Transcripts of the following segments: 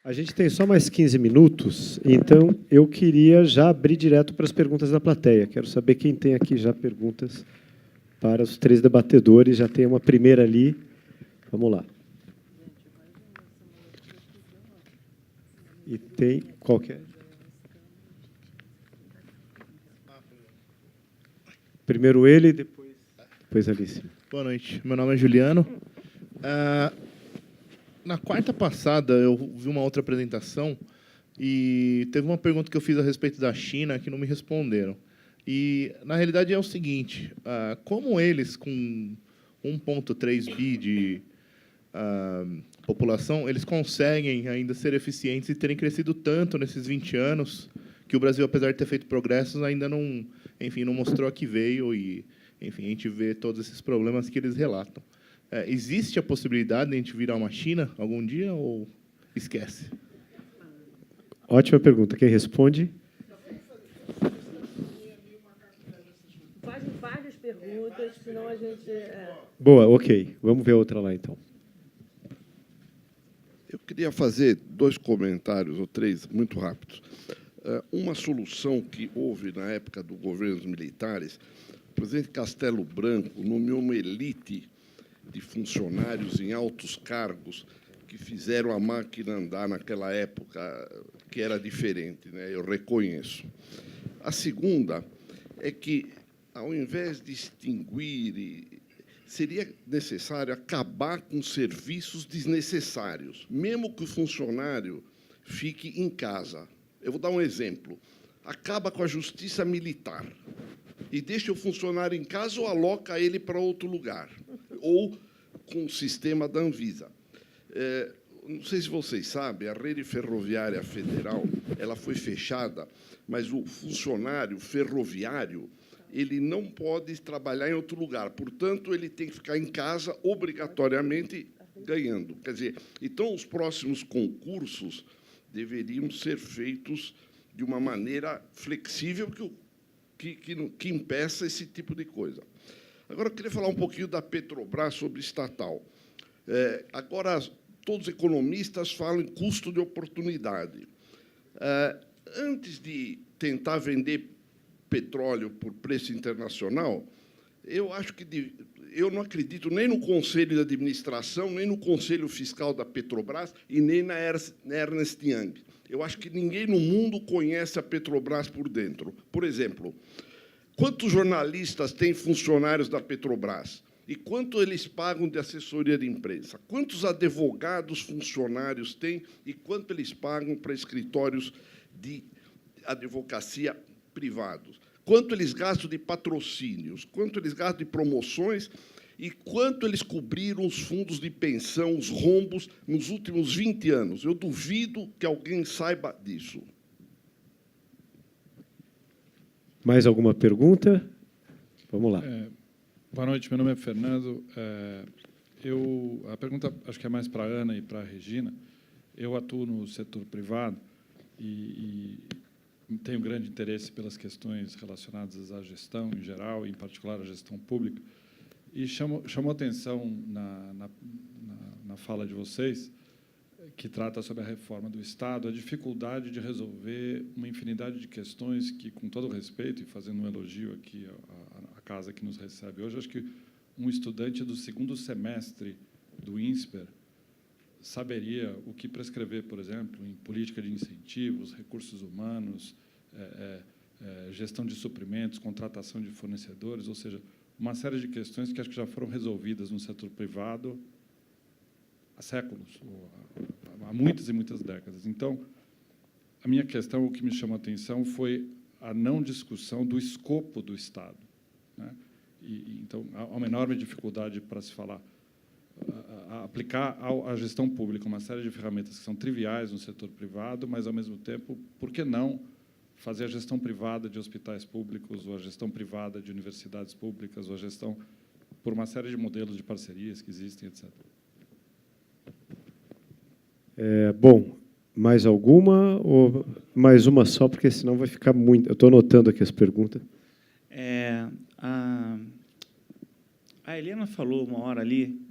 A gente tem só mais 15 minutos, então eu queria já abrir direto para as perguntas da plateia. Quero saber quem tem aqui já perguntas para os três debatedores. Já tem uma primeira ali. Vamos lá. E tem qualquer. Primeiro ele, depois Alice. Boa noite. Meu nome é Juliano. Na quarta passada, eu vi uma outra apresentação e teve uma pergunta que eu fiz a respeito da China que não me responderam. E, na realidade, é o seguinte, como eles, com 1,3 bi de população, eles conseguem ainda ser eficientes e terem crescido tanto nesses 20 anos que o Brasil, apesar de ter feito progressos, ainda não, enfim, não mostrou a que veio e, enfim, a gente vê todos esses problemas que eles relatam. Existe a possibilidade de a gente virar uma China algum dia ou esquece? Ótima pergunta. Quem responde? Faz várias perguntas, senão a gente... Boa, ok. Vamos ver outra lá, então. Eu queria fazer 2 comentários, ou 3, muito rápidos. Uma solução que houve na época do governo militares, o presidente Castelo Branco nomeou uma elite de funcionários em altos cargos que fizeram a máquina andar naquela época, que era diferente, né? Eu reconheço. A segunda é que, ao invés de extinguir, seria necessário acabar com serviços desnecessários, mesmo que o funcionário fique em casa. Eu vou dar um exemplo. Acaba com a justiça militar e deixa o funcionário em casa ou aloca ele para outro lugar, ou com o sistema da Anvisa. Não sei se vocês sabem, a rede ferroviária federal ela foi fechada, mas o funcionário ferroviário ele não pode trabalhar em outro lugar. Portanto, ele tem que ficar em casa, obrigatoriamente, ganhando. Quer dizer, então, os próximos concursos deveriam ser feitos de uma maneira flexível que impeça esse tipo de coisa. Agora, eu queria falar um pouquinho da Petrobras sobre estatal. Agora, todos os economistas falam em custo de oportunidade. Antes de tentar vender petróleo por preço internacional, eu acho que eu não acredito nem no Conselho de Administração, nem no Conselho Fiscal da Petrobras e nem na Ernst Young. Eu acho que ninguém no mundo conhece a Petrobras por dentro. Por exemplo, quantos jornalistas têm funcionários da Petrobras? E quanto eles pagam de assessoria de imprensa? Quantos advogados funcionários têm e quanto eles pagam para escritórios de advocacia privados? Quanto eles gastam de patrocínios? Quanto eles gastam de promoções? E quanto eles cobriram os fundos de pensão, os rombos, nos últimos 20 anos? Eu duvido que alguém saiba disso. Mais alguma pergunta? Vamos lá. Boa noite, meu nome é Fernando. A pergunta acho que é mais para a Ana e para a Regina. Eu atuo no setor privado e tenho grande interesse pelas questões relacionadas à gestão em geral, em particular a gestão pública. E chamou atenção na fala de vocês, que trata sobre a reforma do Estado, a dificuldade de resolver uma infinidade de questões que, com todo respeito, e fazendo um elogio aqui à casa que nos recebe hoje, acho que um estudante do 2º semestre do INSPER saberia o que prescrever, por exemplo, em política de incentivos, recursos humanos, gestão de suprimentos, contratação de fornecedores, ou seja, uma série de questões que acho que já foram resolvidas no setor privado há séculos, há muitas e muitas décadas. Então, a minha questão, o que me chamou a atenção, foi a não discussão do escopo do Estado, né? Então, há uma enorme dificuldade para se falar, aplicar à gestão pública uma série de ferramentas que são triviais no setor privado, mas, ao mesmo tempo, por que não fazer a gestão privada de hospitais públicos, ou a gestão privada de universidades públicas, ou a gestão por uma série de modelos de parcerias que existem, etc. Bom, mais alguma ou mais uma só, porque senão vai ficar muito... Eu estou anotando aqui as perguntas. A Helena falou uma hora ali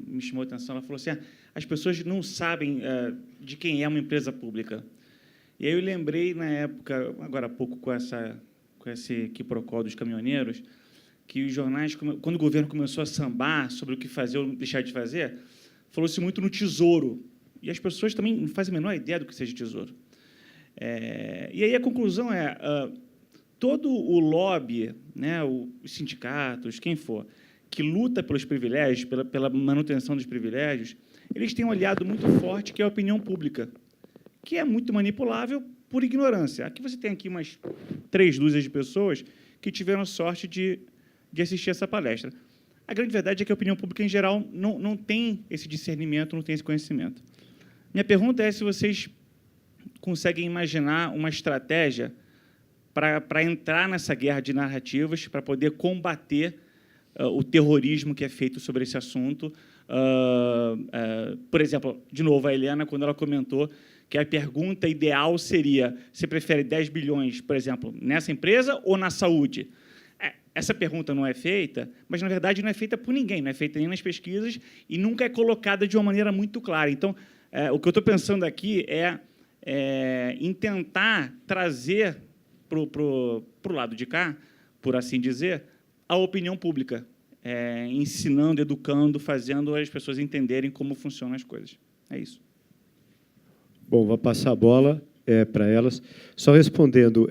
me chamou a atenção. Ela falou assim, as pessoas não sabem de quem é uma empresa pública. E aí eu lembrei, na época, agora há pouco, com esse quiprocó dos caminhoneiros, que os jornais, quando o governo começou a sambar sobre o que fazer ou deixar de fazer, falou-se muito no tesouro. E as pessoas também não fazem a menor ideia do que seja tesouro. E aí a conclusão é, todo o lobby, né, os sindicatos, quem for, que luta pelos privilégios, pela manutenção dos privilégios, eles têm um aliado muito forte, que é a opinião pública, que é muito manipulável por ignorância. Aqui você tem aqui umas 3 dúzias de pessoas que tiveram sorte de assistir essa palestra. A grande verdade é que a opinião pública, em geral, não tem esse discernimento, não tem esse conhecimento. Minha pergunta é se vocês conseguem imaginar uma estratégia para entrar nessa guerra de narrativas, para poder combater o terrorismo que é feito sobre esse assunto. Por exemplo, de novo, a Helena, quando ela comentou que a pergunta ideal seria: você prefere 10 bilhões, por exemplo, nessa empresa ou na saúde? Essa pergunta não é feita, mas, na verdade, não é feita por ninguém, não é feita nem nas pesquisas e nunca é colocada de uma maneira muito clara. Então, o que eu estou pensando aqui é em tentar trazer para o lado de cá, por assim dizer, a opinião pública, ensinando, educando, fazendo as pessoas entenderem como funcionam as coisas. É isso. Bom, vou passar a bola para elas. Só respondendo,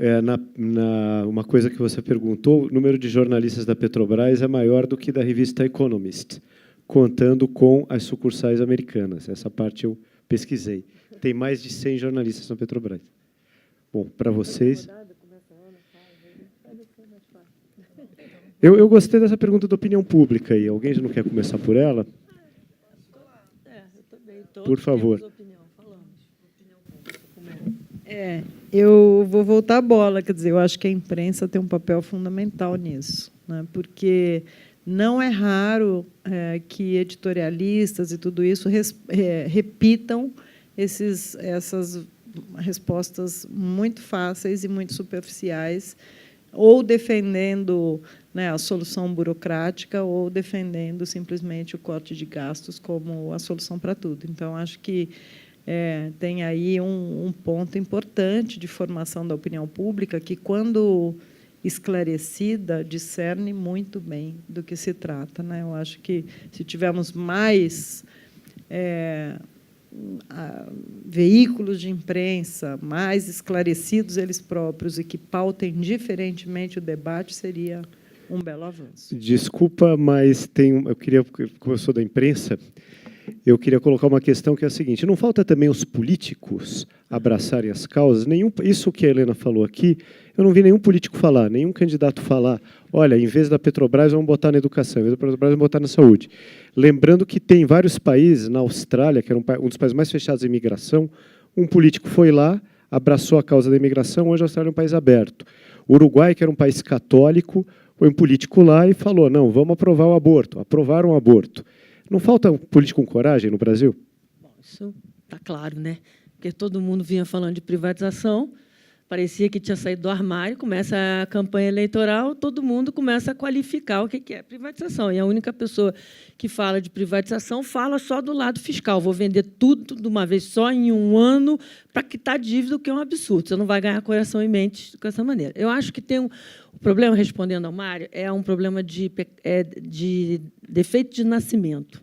uma coisa que você perguntou, o número de jornalistas da Petrobras é maior do que da revista Economist, contando com as sucursais americanas. Essa parte eu pesquisei. Tem mais de 100 jornalistas na Petrobras. Bom, para vocês... Eu gostei dessa pergunta da opinião pública aí. Alguém já não quer começar por ela? Por favor. Eu vou voltar a bola, quer dizer, eu acho que a imprensa tem um papel fundamental nisso, né? Porque não é raro que editorialistas e tudo isso repitam essas respostas muito fáceis e muito superficiais, ou defendendo, né, a solução burocrática, ou defendendo simplesmente o corte de gastos como a solução para tudo. Então, acho que tem aí um ponto importante de formação da opinião pública que, quando esclarecida, discerne muito bem do que se trata, né? Eu acho que, se tivermos mais veículos de imprensa mais esclarecidos eles próprios e que pautem diferentemente o debate, seria um belo avanço. Desculpa, mas eu queria, como eu sou da imprensa, eu queria colocar uma questão que é a seguinte: não falta também os políticos abraçarem as causas? Isso que a Helena falou aqui, eu não vi nenhum político falar, nenhum candidato falar: olha, em vez da Petrobras, vamos botar na educação, em vez da Petrobras, vamos botar na saúde. Lembrando que tem vários países, na Austrália, que era um dos países mais fechados em imigração, um político foi lá, abraçou a causa da imigração, hoje a Austrália é um país aberto. O Uruguai, que era um país católico, foi um político lá e falou: não, vamos aprovar o aborto. Aprovaram o aborto. Não falta um político com coragem no Brasil? Bom, isso está claro, né? Porque todo mundo vinha falando de privatização, parecia que tinha saído do armário, começa a campanha eleitoral, todo mundo começa a qualificar o que é privatização. E a única pessoa que fala de privatização fala só do lado fiscal. Vou vender tudo de uma vez só, em um ano, para quitar dívida, o que é um absurdo. Você não vai ganhar coração e mente com essa maneira. Eu acho que tem o problema, respondendo ao Mário, é um problema de defeito de nascimento.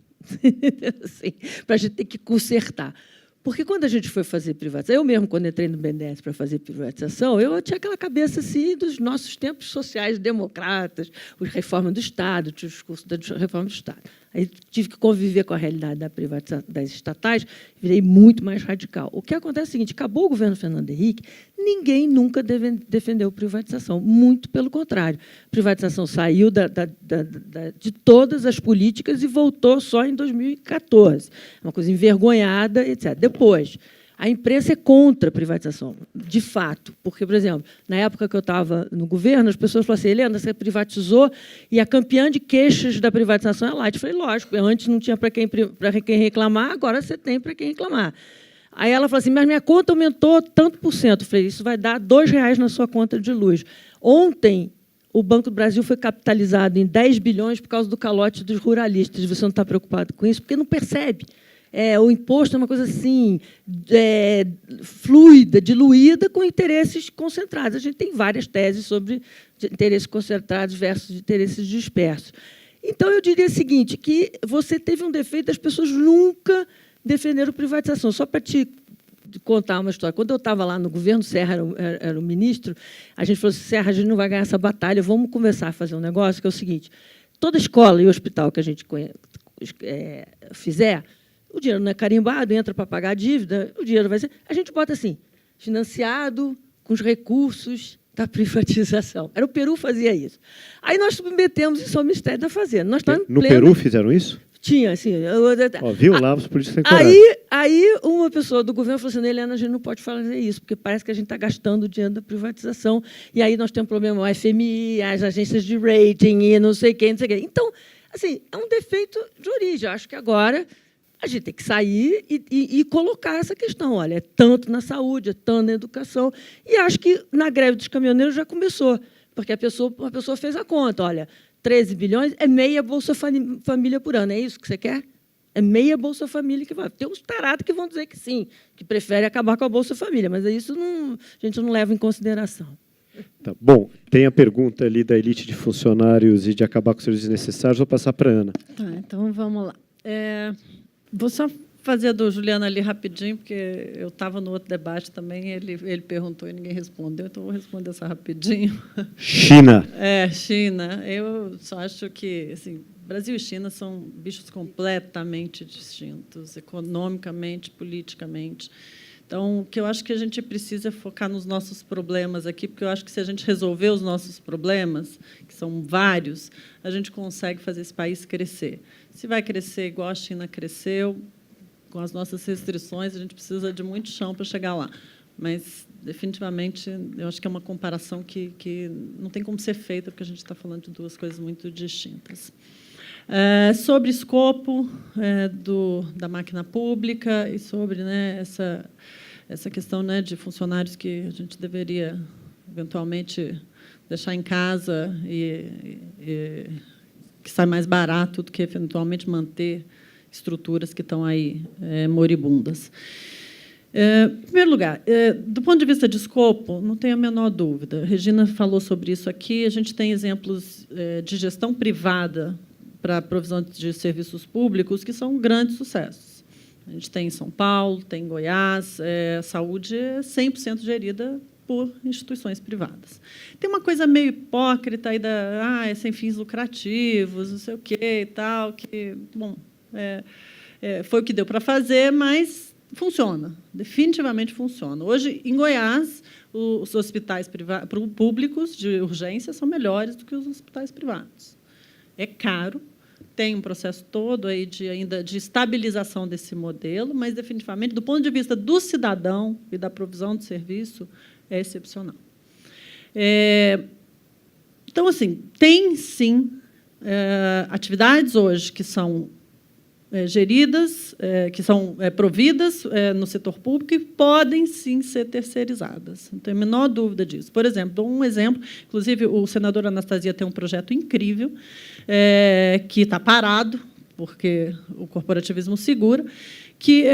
Assim, para a gente ter que consertar. Porque, quando a gente foi fazer privatização, eu mesmo, quando entrei no BNDES para fazer privatização, eu tinha aquela cabeça assim dos nossos tempos sociais democratas, a reforma do Estado, o discurso da reforma do Estado. Aí tive que conviver com a realidade da privatização das estatais, virei muito mais radical. O que acontece é o seguinte: acabou o governo Fernando Henrique, ninguém nunca defendeu privatização, muito pelo contrário. A privatização saiu de todas as políticas e voltou só em 2014. Uma coisa envergonhada, etc. Depois, a imprensa é contra a privatização, de fato. Porque, por exemplo, na época que eu estava no governo, as pessoas falaram assim: Helena, você privatizou e a campeã de queixas da privatização é a Light. Eu falei: lógico, antes não tinha para quem reclamar, agora você tem para quem reclamar. Aí ela falou assim: mas minha conta aumentou tanto por cento. Eu falei: isso vai dar R$ 2 na sua conta de luz. Ontem, o Banco do Brasil foi capitalizado em 10 bilhões por causa do calote dos ruralistas. Você não está preocupado com isso? Porque não percebe. O imposto é uma coisa assim, fluida, diluída, com interesses concentrados. A gente tem várias teses sobre interesses concentrados versus interesses dispersos. Então, eu diria o seguinte, que você teve um defeito, as pessoas nunca defenderam privatização. Só para te contar uma história. Quando eu estava lá no governo, Serra era o ministro, a gente falou assim, Serra, a gente não vai ganhar essa batalha, vamos começar a fazer um negócio, que é o seguinte, toda escola e hospital que a gente fizer, o dinheiro não é carimbado, entra para pagar a dívida, o dinheiro vai ser... A gente bota assim, financiado com os recursos da privatização. Era o Peru fazia isso. Aí nós submetemos isso ao Ministério da Fazenda. Nós no Peru fizeram isso? Tinha, assim... Viu lá, os políticos têm coragem. Aí uma pessoa do governo falou assim, Helena, a gente não pode fazer isso, porque parece que a gente está gastando o dinheiro da privatização, e aí nós temos problema com o FMI, as agências de rating, e não sei quem, não sei quem. Então, assim, é um defeito de origem. Eu acho que agora a gente tem que sair e colocar essa questão. Olha, é tanto na saúde, é tanto na educação. E acho que na greve dos caminhoneiros já começou, porque uma pessoa fez a conta. Olha, 13 bilhões é meia Bolsa Família por ano. É isso que você quer? É meia Bolsa Família que vai. Tem uns tarados que vão dizer que sim, que preferem acabar com a Bolsa Família, mas isso a gente não leva em consideração. Tá, bom, tem a pergunta ali da elite de funcionários e de acabar com os serviços desnecessários. Vou passar para a Ana. Tá, então vamos lá. Vou só fazer a do Juliano ali rapidinho, porque eu estava no outro debate também, ele perguntou e ninguém respondeu, então vou responder essa rapidinho. China. China. Eu só acho que assim, Brasil e China são bichos completamente distintos, economicamente, politicamente. Então, o que eu acho que a gente precisa é focar nos nossos problemas aqui, porque eu acho que se a gente resolver os nossos problemas, que são vários, a gente consegue fazer esse país crescer. Se vai crescer igual a China cresceu, com as nossas restrições, a gente precisa de muito chão para chegar lá. Mas, definitivamente, eu acho que é uma comparação que não tem como ser feita, porque a gente está falando de duas coisas muito distintas. Sobre escopo da máquina pública e sobre essa questão de funcionários que a gente deveria, eventualmente, deixar em casa e que sai mais barato do que, eventualmente, manter estruturas que estão aí moribundas. Em primeiro lugar, do ponto de vista de escopo, não tenho a menor dúvida. A Regina falou sobre isso aqui. A gente tem exemplos de gestão privada para a provisão de serviços públicos que são grandes sucessos. A gente tem em São Paulo, tem em Goiás, a saúde é 100% gerida por instituições privadas. Tem uma coisa meio hipócrita aí é sem fins lucrativos, não sei o quê e tal, que, bom, foi o que deu para fazer, mas funciona, definitivamente funciona. Hoje, em Goiás, os hospitais públicos de urgência são melhores do que os hospitais privados. É caro, tem um processo todo aí ainda de estabilização desse modelo, mas, definitivamente, do ponto de vista do cidadão e da provisão de serviço, é excepcional. Então, assim, tem, sim, atividades hoje que são geridas, que são providas no setor público e podem, sim, ser terceirizadas. Não tenho a menor dúvida disso. Por exemplo, dou um exemplo, inclusive, o senador Anastasia tem um projeto incrível, que está parado, porque o corporativismo segura, que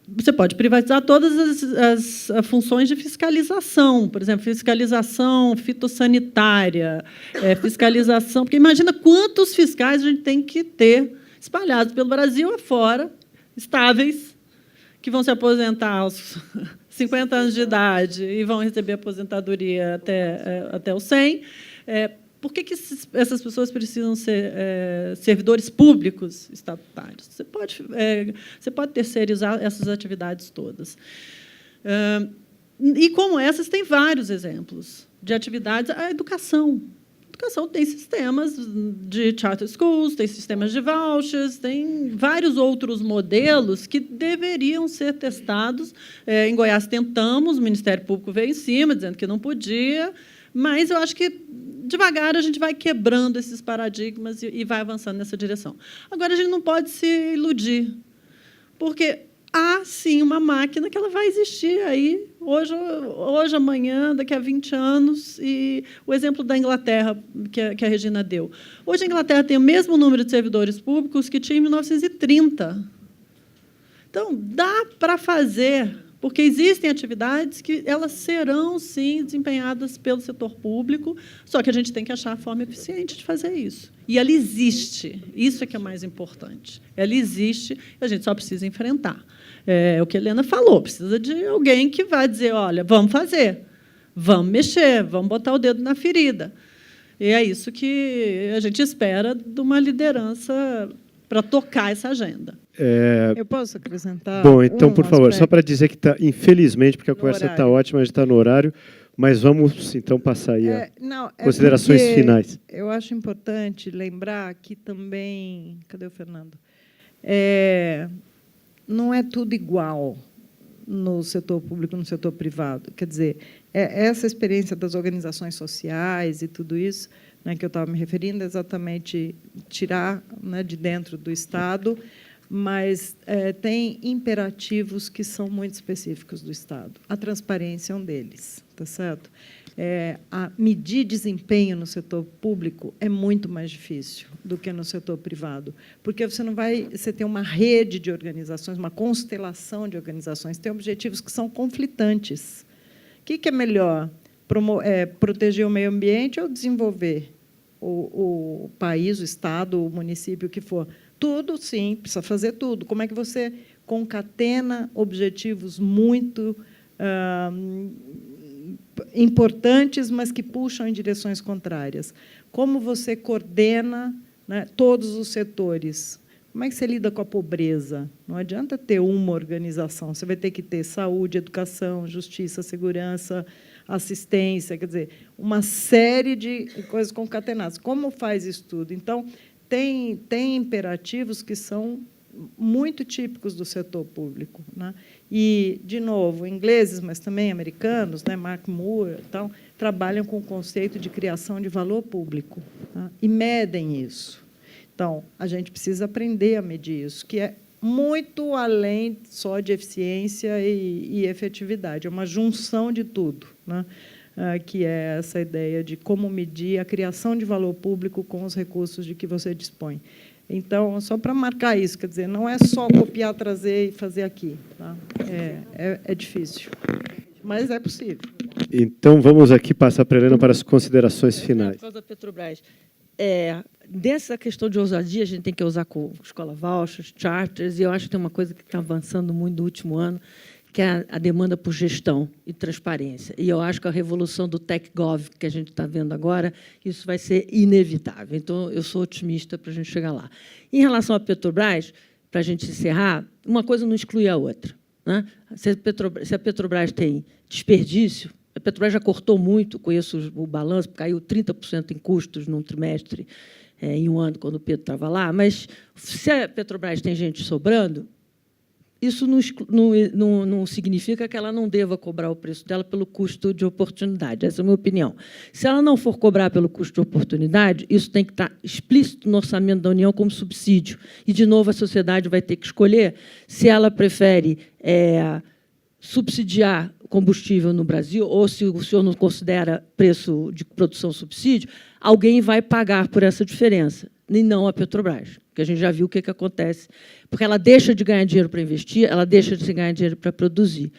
você pode privatizar todas as funções de fiscalização, por exemplo, fiscalização fitossanitária, fiscalização... Porque imagina quantos fiscais a gente tem que ter espalhados pelo Brasil afora, estáveis, que vão se aposentar aos 50 anos de idade e vão receber aposentadoria até os 100. Por que essas pessoas precisam ser servidores públicos estatutários? Você pode terceirizar essas atividades todas. E, como essas, tem vários exemplos de atividades. A educação. A educação tem sistemas de charter schools, tem sistemas de vouchers, tem vários outros modelos que deveriam ser testados. Em Goiás, tentamos, o Ministério Público veio em cima, dizendo que não podia, mas eu acho que, devagar, a gente vai quebrando esses paradigmas e vai avançando nessa direção. Agora, a gente não pode se iludir, porque há, sim, uma máquina que ela vai existir aí hoje, amanhã, daqui a 20 anos. E o exemplo da Inglaterra, que a Regina deu. Hoje, a Inglaterra tem o mesmo número de servidores públicos que tinha em 1930. Então, dá para fazer, porque existem atividades que elas serão, sim, desempenhadas pelo setor público, só que a gente tem que achar a forma eficiente de fazer isso. E ela existe. Isso é que é mais importante. Ela existe e a gente só precisa enfrentar. É o que a Helena falou, precisa de alguém que vai dizer, olha, vamos fazer, vamos mexer, vamos botar o dedo na ferida. E é isso que a gente espera de uma liderança para tocar essa agenda. Eu posso acrescentar? Bom, então, por favor, aspecto? só para dizer que está, infelizmente, porque a No conversa está horário. ótima, a gente está no horário, mas vamos, então, passar aí a Não, considerações porque finais. Eu acho importante lembrar que também... Cadê o Fernando? Não é tudo igual no setor público e no setor privado. Quer dizer, essa experiência das organizações sociais e tudo isso, né, que eu estava me referindo, é exatamente tirar, né, de dentro do Estado, mas tem imperativos que são muito específicos do Estado. A transparência é um deles, tá certo? A medir desempenho no setor público é muito mais difícil do que no setor privado, porque você tem uma rede de organizações, uma constelação de organizações, tem objetivos que são conflitantes. O que é melhor? Proteger o meio ambiente ou desenvolver o país, o Estado, o município, o que for? Tudo, sim, precisa fazer tudo. Como é que você concatena objetivos muito importantes, mas que puxam em direções contrárias? Como você coordena, né, todos os setores? Como é que você lida com a pobreza? Não adianta ter uma organização, você vai ter que ter saúde, educação, justiça, segurança, assistência, quer dizer, uma série de coisas concatenadas. Como faz isso tudo? Então, tem imperativos que são muito típicos do setor público, né? E, de novo, ingleses, mas também americanos, né, Mark Moore, então, trabalham com o conceito de criação de valor público, né, e medem isso. Então, a gente precisa aprender a medir isso, que é muito além só de eficiência e efetividade, é uma junção de tudo, né, que é essa ideia de como medir a criação de valor público com os recursos de que você dispõe. Então, só para marcar isso, quer dizer, não é só copiar, trazer e fazer aqui. Tá? É difícil, mas é possível. Então, vamos aqui passar para a Helena para as considerações finais. Por causa da Petrobras. Dessa questão de ousadia, a gente tem que usar com escola vouchers, charters, e eu acho que tem uma coisa que está avançando muito no último ano, que é a demanda por gestão e transparência. E eu acho que a revolução do TechGov que a gente está vendo agora, isso vai ser inevitável. Então, eu sou otimista para a gente chegar lá. Em relação à Petrobras, para a gente encerrar, uma coisa não exclui a outra, né? Se a Petrobras tem desperdício, a Petrobras já cortou muito, conheço o balanço, caiu 30% em custos num trimestre, em um ano, quando o Pedro estava lá, mas se a Petrobras tem gente sobrando, isso não significa que ela não deva cobrar o preço dela pelo custo de oportunidade. Essa é a minha opinião. Se ela não for cobrar pelo custo de oportunidade, isso tem que estar explícito no orçamento da União como subsídio. E, de novo, a sociedade vai ter que escolher se ela prefere subsidiar combustível no Brasil, ou se o senhor não considera preço de produção subsídio, alguém vai pagar por essa diferença, e não a Petrobras, que a gente já viu o que acontece, porque ela deixa de ganhar dinheiro para investir, ela deixa de ganhar dinheiro para produzir.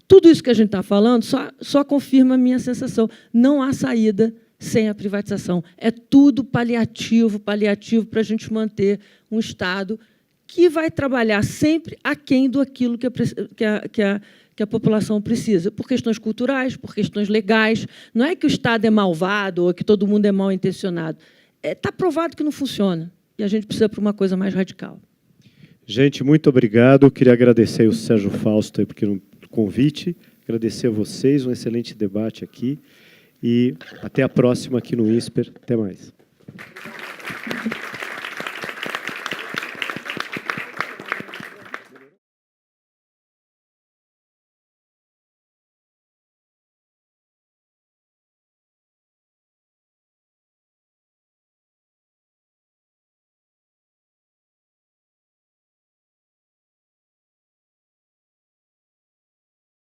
Tudo isso que a gente está falando só confirma a minha sensação. Não há saída sem a privatização. É tudo paliativo para a gente manter um Estado que vai trabalhar sempre aquém do aquilo que a população precisa, por questões culturais, por questões legais. Não é que o Estado é malvado ou que todo mundo é mal intencionado. Está provado que não funciona. E a gente precisa para uma coisa mais radical. Gente, muito obrigado. Eu queria agradecer ao Sérgio Fausto pelo convite, agradecer a vocês, um excelente debate aqui. E até a próxima aqui no INSPER. Até mais.